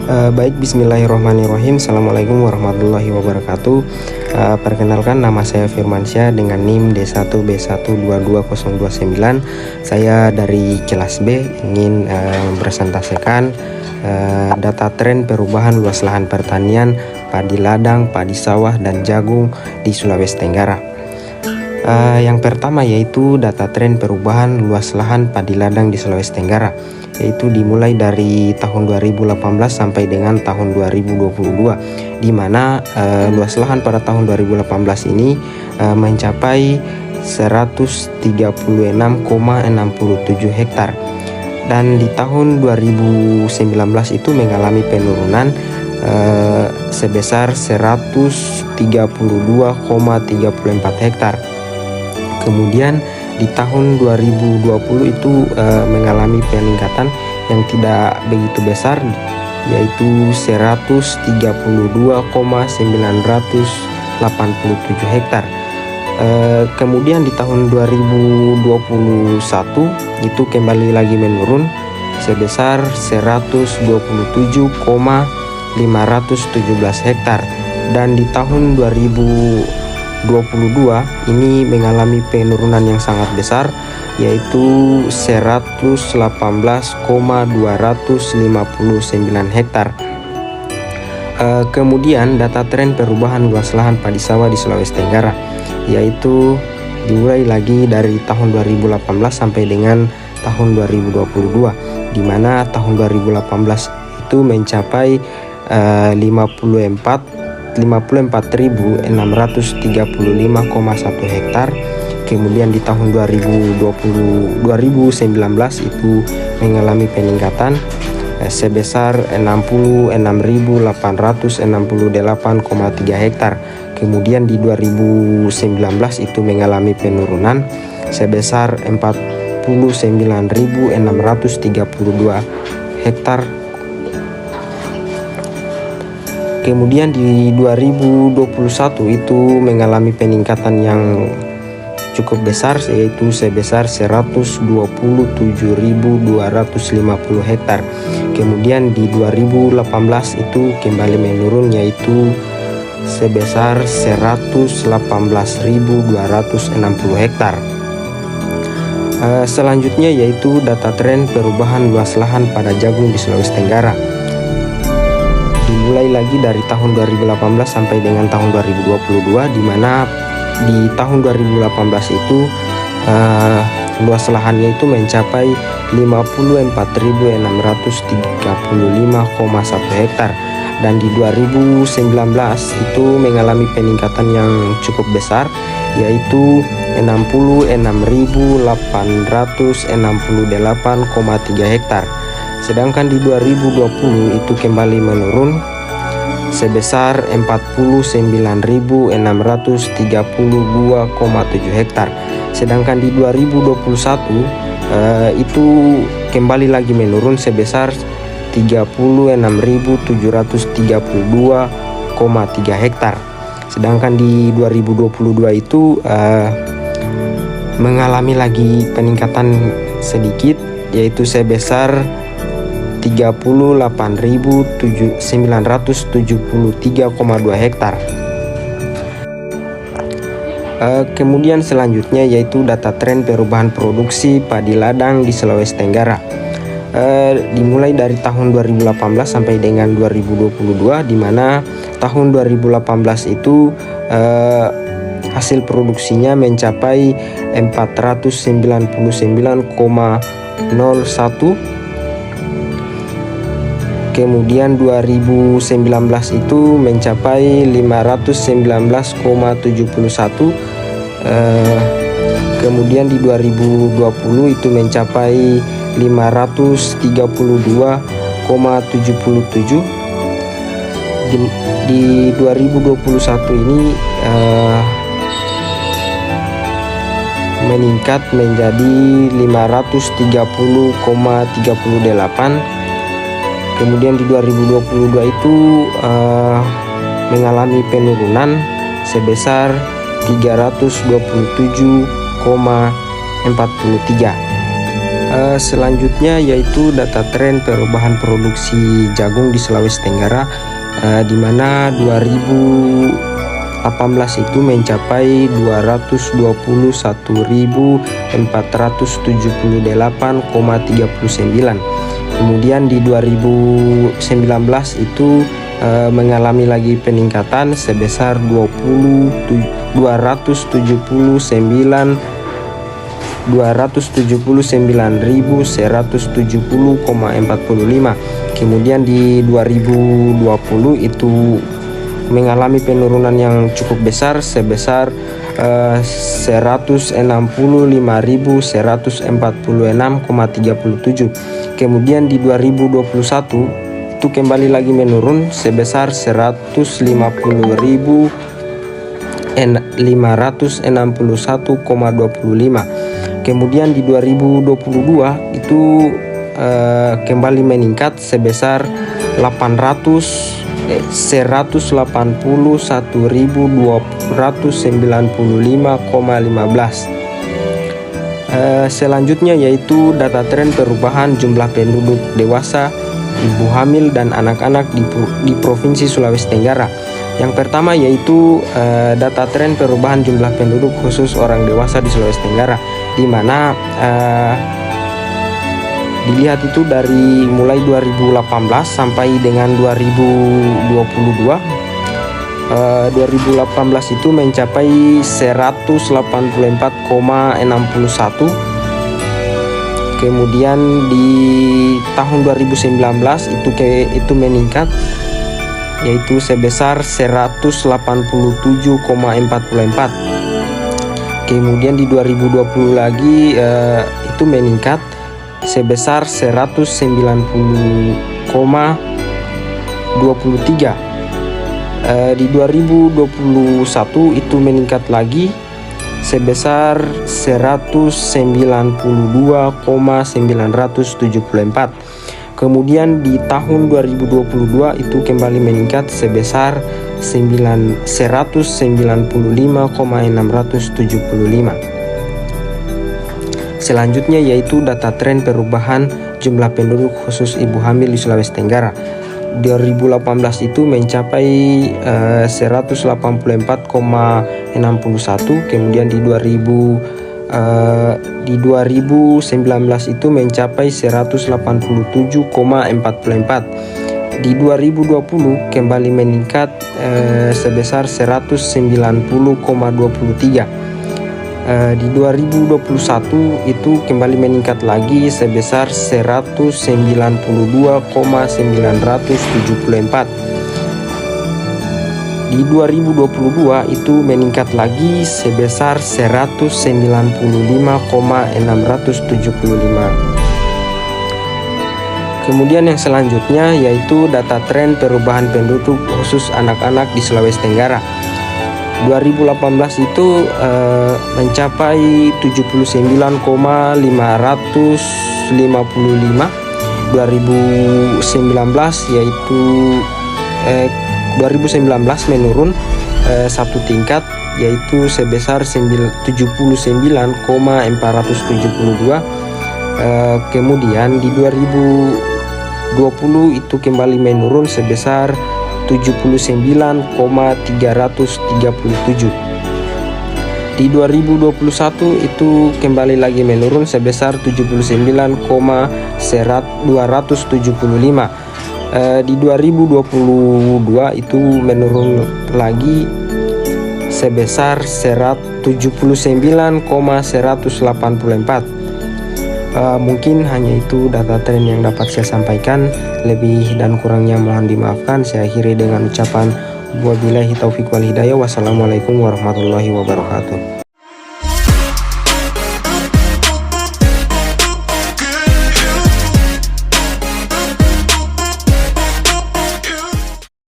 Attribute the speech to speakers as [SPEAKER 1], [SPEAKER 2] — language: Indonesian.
[SPEAKER 1] Baik, bismillahirrahmanirrahim. Assalamualaikum warahmatullahi wabarakatuh. Perkenalkan, nama saya Firmansyah dengan NIM D1B1220229. Saya dari kelas B ingin presentasikan data tren perubahan luas lahan pertanian padi ladang, padi sawah, dan jagung di Sulawesi Tenggara. Yang pertama yaitu data tren perubahan luas lahan padi ladang di Sulawesi Tenggara, yaitu dimulai dari tahun 2018 sampai dengan tahun 2022, di mana luas lahan pada tahun 2018 ini mencapai 136,67 hektar, dan di tahun 2019 itu mengalami penurunan sebesar 132,34 hektar. Kemudian di tahun 2020 itu mengalami peningkatan yang tidak begitu besar, yaitu 132,987 hektar. Kemudian di tahun 2021 itu kembali lagi menurun sebesar 127,517 hektar, dan di tahun 2022 ini mengalami penurunan yang sangat besar, yaitu 118,259 hektar. Kemudian data tren perubahan luas lahan padi sawah di Sulawesi Tenggara, yaitu dimulai lagi dari tahun 2018 sampai dengan tahun 2022, di mana tahun 2018 itu mencapai 54.635,1 hektar. Kemudian di tahun 2019 itu mengalami peningkatan sebesar 66.868,3 hektar. Kemudian di 2019 itu mengalami penurunan sebesar 49.632 hektar. Kemudian di 2021 itu mengalami peningkatan yang cukup besar, yaitu sebesar 127.250 hektar. Kemudian di 2018 itu kembali menurun, yaitu sebesar 118.260 hektar. Selanjutnya yaitu data tren perubahan luas lahan pada jagung di Sulawesi Tenggara. Dimulai lagi dari tahun 2018 sampai dengan tahun 2022, di mana di tahun 2018 itu luas lahannya itu mencapai 54.635,1 hektar, dan di 2019 itu mengalami peningkatan yang cukup besar, yaitu 66.868,3 hektar. Sedangkan di 2020 itu kembali menurun sebesar 49.632,7 hektar. Sedangkan di 2021 itu kembali lagi menurun sebesar 36.732,3 hektar. Sedangkan di 2022 itu mengalami lagi peningkatan sedikit, yaitu sebesar 38.973,2 hektar. Kemudian selanjutnya yaitu data tren perubahan produksi padi ladang di Sulawesi Tenggara. Dimulai dari tahun 2018 sampai dengan 2022, di mana tahun 2018 itu hasil produksinya mencapai 499,01. Kemudian 2019 itu mencapai 519,71. Kemudian di 2020 itu mencapai 532,77. Di 2021 ini meningkat menjadi 530,38. Kemudian di 2022 itu mengalami penurunan sebesar 327,43. Selanjutnya yaitu data tren perubahan produksi jagung di Sulawesi Tenggara, di mana 2018 itu mencapai 221.478,39. Kemudian di 2019 itu mengalami lagi peningkatan sebesar 279.170,45. Kemudian di 2020 itu mengalami penurunan yang cukup besar sebesar 165.146,37. Kemudian di 2021 itu kembali lagi menurun sebesar 150.561,25. Kemudian di 2022 itu kembali meningkat sebesar 181.295,15. Selanjutnya yaitu data tren perubahan jumlah penduduk dewasa, ibu hamil dan anak-anak di Provinsi Sulawesi Tenggara. Yang pertama yaitu data tren perubahan jumlah penduduk khusus orang dewasa di Sulawesi Tenggara, di mana dilihat itu dari mulai 2018 sampai dengan 2022. 2018 itu mencapai 184,61. Kemudian di tahun 2019 itu meningkat yaitu sebesar 187,44. Kemudian di 2020 lagi itu meningkat sebesar 190,23. Di 2021 itu meningkat lagi sebesar 192,974. Kemudian di tahun 2022 itu kembali meningkat sebesar 195,675. Selanjutnya yaitu data tren perubahan jumlah penduduk khusus ibu hamil di Sulawesi Tenggara. 2018 itu mencapai 184,61. Kemudian di 2019 itu mencapai 187,44. Di 2020 kembali meningkat sebesar 190,23. Di 2021 itu kembali meningkat lagi sebesar 192,974. Di 2022 itu meningkat lagi sebesar 195,675. Kemudian yang selanjutnya yaitu data tren perubahan penduduk khusus anak-anak di Sulawesi Tenggara. 2018 itu mencapai 79,555. 2019 yaitu 2019 menurun satu tingkat yaitu sebesar 79,472. Kemudian di 2020 itu kembali menurun sebesar 79,337. Di 2021 itu kembali lagi menurun sebesar 79,275. Di 2022 itu menurun lagi sebesar 79,184. Mungkin hanya itu data tren yang dapat saya sampaikan. Lebih dan kurangnya mohon dimaafkan. Saya akhiri dengan ucapan wabillahi taufiq wal hidayah. Wassalamualaikum warahmatullahi wabarakatuh.